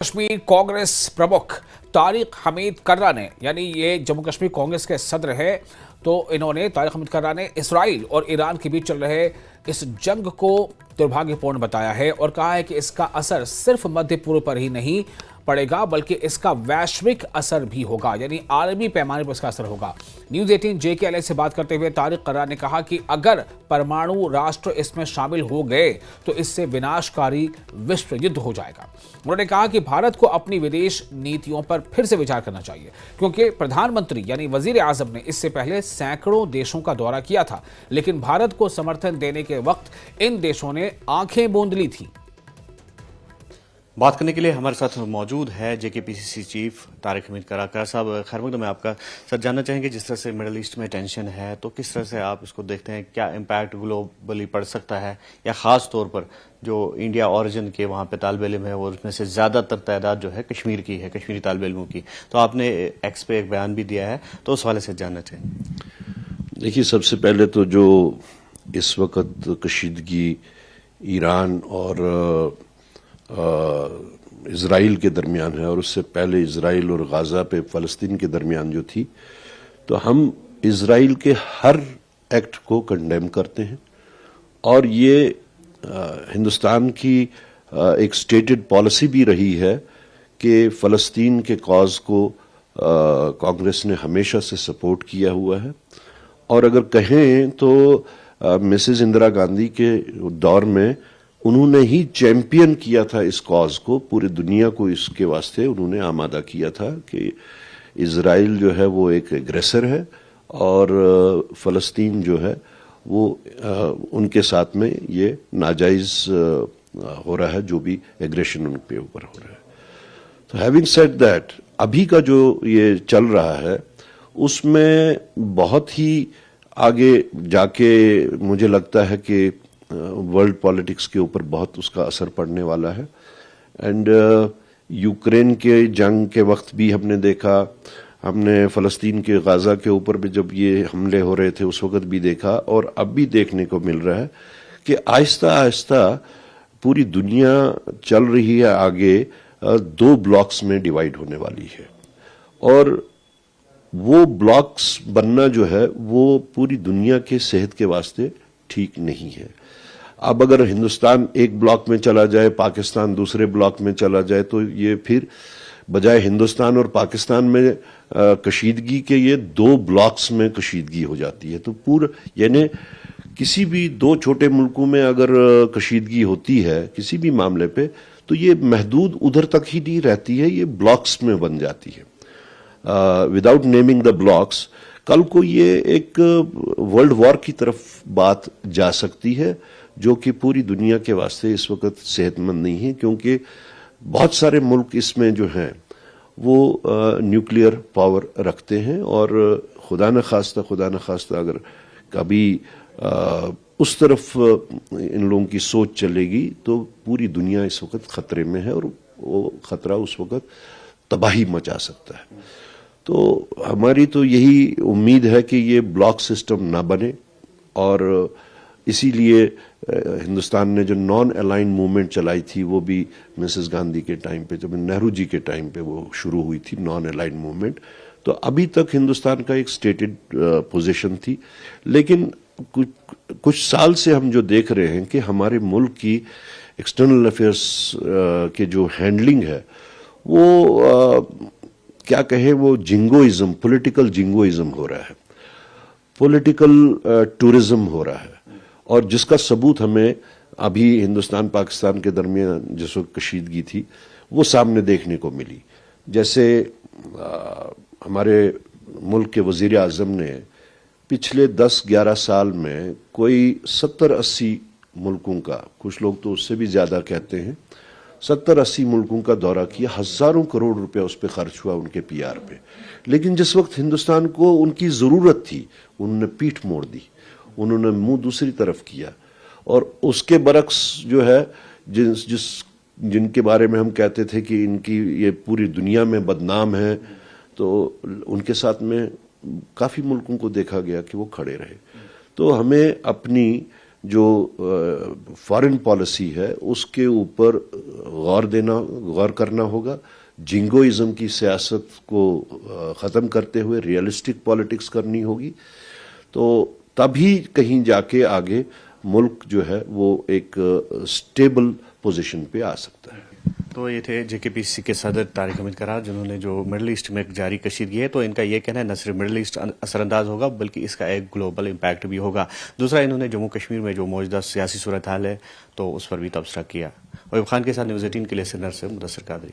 कश्मीर कांग्रेस प्रमुख तारिक हमीद कर्रा ने, यानी ये जम्मू कश्मीर कांग्रेस के सदर है, तो इन्होंने तारिक हमीद कर्रा ने इसराइल और ईरान के बीच चल रहे इस जंग को दुर्भाग्यपूर्ण बताया है और कहा है कि इसका असर सिर्फ मध्य पूर्व पर ही नहीं पड़ेगा बल्कि इसका वैश्विक असर भी होगा, यानी आलमी पैमाने पर इसका असर होगा। न्यूज 18 JKLA से बात करते हुए तारिक कर्रा ने कहा कि अगर परमाणु राष्ट्र इसमें शामिल हो गए तो इससे विनाशकारी विश्व युद्ध हो जाएगा। उन्होंने कहा कि भारत को अपनी विदेश नीतियों पर फिर से विचार करना चाहिए, क्योंकि प्रधानमंत्री यानी वजीर आजम ने इससे पहले सैकड़ों देशों का दौरा किया था, लेकिन भारत को समर्थन देने के वक्त इन देशों ने आंखें मूंद ली थी। बात करने के लिए हमारे साथ मौजूद है JKPCC चीफ तारिक हमीद कर्रा साहब। खैर मकदम, मैं आपका सर जानना चाहेंगे, जिस तरह से मिडल ईस्ट में टेंशन है तो किस तरह से आप इसको देखते हैं, क्या इम्पैक्ट ग्लोबली पड़ सकता है, या ख़ास तौर पर जो इंडिया ओरिजिन के वहाँ पे तालिब इल्म है वो उसमें से ज़्यादातर तादाद जो है कश्मीर की है, कश्मीरी तालिब इल्मों की, तो आपने एक्स पे एक बयान भी दिया है, तो उस हवाले से जानना चाहेंगे। देखिए, सबसे पहले तो जो इस वक्त कशीदगी ईरान और इज़राइल के दरमियान है, और उससे पहले इज़राइल और गाज़ा पे फ़लस्तीन के दरमियान जो थी, तो हम इज़राइल के हर एक्ट को कंडेम करते हैं। और ये हिंदुस्तान की एक स्टेटेड पॉलिसी भी रही है कि फ़लस्तीन के कॉज को कांग्रेस ने हमेशा से सपोर्ट किया हुआ है। और अगर कहें तो मिसेस इंदिरा गांधी के दौर में उन्होंने ही चैंपियन किया था इस कॉज को, पूरी दुनिया को इसके वास्ते उन्होंने आमादा किया था कि इज़राइल जो है वो एक एग्रेसर है और फ़लस्तीन जो है वो उनके साथ में ये नाजायज़ हो रहा है, जो भी एग्रेशन उनके ऊपर हो रहा है। तो हैविंग सेड दैट, अभी का जो ये चल रहा है उसमें बहुत ही आगे जाके मुझे लगता है कि वर्ल्ड पॉलिटिक्स के ऊपर बहुत उसका असर पड़ने वाला है। एंड यूक्रेन के जंग के वक्त भी हमने देखा, हमने फ़लस्तीन के गाज़ा के ऊपर भी जब ये हमले हो रहे थे उस वक्त भी देखा, और अब भी देखने को मिल रहा है कि आहिस्ता आहिस्ता पूरी दुनिया चल रही है आगे, दो ब्लॉक्स में डिवाइड होने वाली है। और वो ब्लॉक्स बनना जो है वो पूरी दुनिया के सेहत के वास्ते ठीक नहीं है। अब अगर हिंदुस्तान एक ब्लॉक में चला जाए, पाकिस्तान दूसरे ब्लॉक में चला जाए, तो ये फिर बजाय हिंदुस्तान और पाकिस्तान में कशीदगी के ये दो ब्लॉक्स में कशीदगी हो जाती है। तो पूरा यानी किसी भी दो छोटे मुल्कों में अगर कशीदगी होती है किसी भी मामले पे, तो ये महदूद उधर तक ही नहीं रहती है, ये ब्लॉक्स में बन जाती है विदाउट नेमिंग द ब्लॉक्स। कल को ये एक वर्ल्ड वॉर की तरफ बात जा सकती है, जो कि पूरी दुनिया के वास्ते इस वक्त सेहतमंद नहीं है, क्योंकि बहुत सारे मुल्क इसमें जो हैं वो न्यूक्लियर पावर रखते हैं, और खुदा न खास्ता अगर कभी उस तरफ इन लोगों की सोच चलेगी तो पूरी दुनिया इस वक्त खतरे में है, और वो खतरा उस वक्त तबाही मचा सकता है। तो हमारी तो यही उम्मीद है कि ये ब्लॉक सिस्टम ना बने, और इसीलिए हिंदुस्तान ने जो नॉन अलाइन मूवमेंट चलाई थी वो भी मिसेस गांधी के टाइम पे, जब नेहरू जी के टाइम पे वो शुरू हुई थी नॉन अलाइन मूवमेंट। तो अभी तक हिंदुस्तान का एक स्टेटेड पोजीशन थी, लेकिन कुछ साल से हम जो देख रहे हैं कि हमारे मुल्क की एक्सटर्नल अफेयर्स के जो हैंडलिंग है वो क्या कहे, वो जिंगोइज्म, पॉलिटिकल जिंगोइज्म हो रहा है, पॉलिटिकल टूरिज्म हो रहा है, और जिसका सबूत हमें अभी हिंदुस्तान पाकिस्तान के दरमियान जिस वक्त कशीदगी थी वो सामने देखने को मिली। जैसे हमारे मुल्क के वजीर आज़म ने पिछले 10-11 साल में कोई 70-80 मुल्कों का, कुछ लोग तो उससे भी ज़्यादा कहते हैं, 70-80 मुल्कों का दौरा किया, हज़ारों करोड़ रुपया उस पर खर्च हुआ उनके PR पे। लेकिन जिस वक्त हिंदुस्तान को उनकी ज़रूरत थी उन्होंने पीठ मोड़ दी, उन्होंने मुंह दूसरी तरफ किया। और उसके बरक्स जो है जिनके बारे में हम कहते थे कि इनकी ये पूरी दुनिया में बदनाम है, तो उनके साथ में काफ़ी मुल्कों को देखा गया कि वो खड़े रहे। तो हमें अपनी جو فارن پالیسی ہے اس کے اوپر غور کرنا ہوگا. جنگوازم کی سیاست کو ختم کرتے ہوئے ریئلسٹک پالیٹکس کرنی ہوگی. تو تبھی کہیں جا کے آگے ملک جو ہے وہ ایک سٹیبل پوزیشن پہ آ سکتا ہے. تو یہ تھے جے کے پی سی کے صدر طارق حمید قرار، جنہوں نے جو مڈل ایسٹ میں جاری کشیدگی ہے تو ان کا یہ کہنا ہے نہ صرف مڈل ایسٹ اثر انداز ہوگا بلکہ اس کا ایک گلوبل امپیکٹ بھی ہوگا. دوسرا انہوں نے جموں کشمیر میں جو موجودہ سیاسی صورتحال ہے تو اس پر بھی تبصرہ کیا. ویب خان کے ساتھ نیوز 18 کے لیے سرنر سے مدثر قادری.